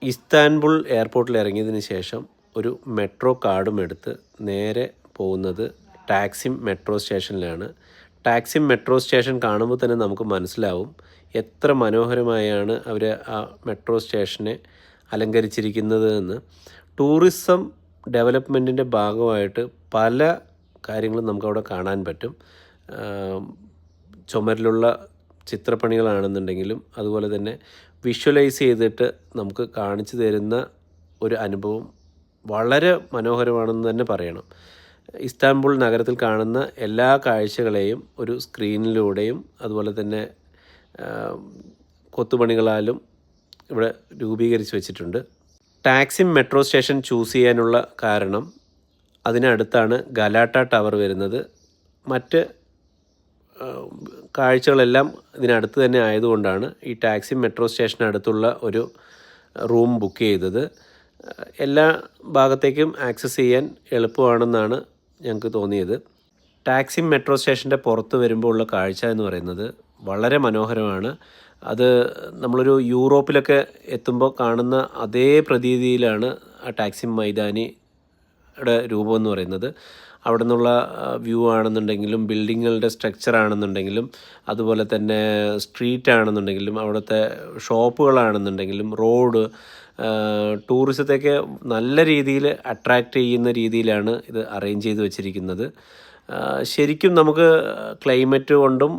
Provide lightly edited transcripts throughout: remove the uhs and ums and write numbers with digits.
Istanbul എയർപോർട്ടിൽ ഇറങ്ങിയതിന് ശേഷം ഒരു മെട്രോ കാർഡും എടുത്ത് നേരെ പോകുന്നത് ടാക്സിം മെട്രോ സ്റ്റേഷനിലാണ്. ടാക്സിം മെട്രോ സ്റ്റേഷൻ കാണുമ്പോൾ തന്നെ നമുക്ക് മനസ്സിലാവും എത്ര മനോഹരമായാണ് അവർ ആ മെട്രോ സ്റ്റേഷനെ അലങ്കരിച്ചിരിക്കുന്നത് എന്ന്. ടൂറിസം ഡെവലപ്മെൻറ്റിൻ്റെ ഭാഗമായിട്ട് പല കാര്യങ്ങളും നമുക്കവിടെ കാണാൻ പറ്റും. ചുമരിലുള്ള ചിത്രപ്പണികളാണെന്നുണ്ടെങ്കിലും അതുപോലെ തന്നെ വിഷ്വലൈസ് ചെയ്തിട്ട് നമുക്ക് കാണിച്ചു തരുന്ന ഒരു അനുഭവം വളരെ മനോഹരമാണെന്ന് തന്നെ പറയണം. ഇസ്താൻബുൾ നഗരത്തിൽ കാണുന്ന എല്ലാ കാഴ്ചകളെയും ഒരു സ്ക്രീനിലൂടെയും അതുപോലെ തന്നെ കൊത്തുപണികളാലും ഇവിടെ രൂപീകരിച്ച് വെച്ചിട്ടുണ്ട്. ടാക്സിം മെട്രോ സ്റ്റേഷൻ ചൂസ് ചെയ്യാനുള്ള കാരണം അതിനടുത്താണ് ഗലാട്ട ടവർ വരുന്നത്. മറ്റ് കാഴ്ചകളെല്ലാം ഇതിനടുത്ത് തന്നെ ആയതുകൊണ്ടാണ് ഈ ടാക്സിം മെട്രോ സ്റ്റേഷനടുത്തുള്ള ഒരു റൂം ബുക്ക് ചെയ്തത്. എല്ലാ ഭാഗത്തേക്കും ആക്സസ് ചെയ്യാൻ എളുപ്പമാണെന്നാണ് ഞങ്ങൾക്ക് തോന്നിയത്. ടാക്സിം മെട്രോ സ്റ്റേഷൻ്റെ പുറത്ത് വരുമ്പോൾ ഉള്ള കാഴ്ച എന്ന് പറയുന്നത് വളരെ മനോഹരമാണ്. അത് നമ്മളൊരു യൂറോപ്പിലൊക്കെ എത്തുമ്പോൾ കാണുന്ന അതേ പ്രതീതിയിലാണ് ആ ടാക്സിം മൈതാനിയുടെ രൂപം എന്ന് പറയുന്നത്. അവിടെ നിന്നുള്ള വ്യൂ ആണെന്നുണ്ടെങ്കിലും ബിൽഡിങ്ങുകളുടെ സ്ട്രക്ചർ ആണെന്നുണ്ടെങ്കിലും അതുപോലെ തന്നെ സ്ട്രീറ്റ് ആണെന്നുണ്ടെങ്കിലും അവിടുത്തെ ഷോപ്പുകളാണെന്നുണ്ടെങ്കിലും റോഡ് ടൂറിസത്തെയൊക്കെ നല്ല രീതിയിൽ അട്രാക്റ്റ് ചെയ്യുന്ന രീതിയിലാണ് ഇത് അറേഞ്ച് ചെയ്ത് വെച്ചിരിക്കുന്നത്. ശരിക്കും നമുക്ക് ക്ലൈമറ്റ് കൊണ്ടും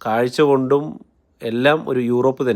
കാഴ്ച കൊണ്ടും എല്ലാം ഒരു യൂറോപ്പ് തന്നെ.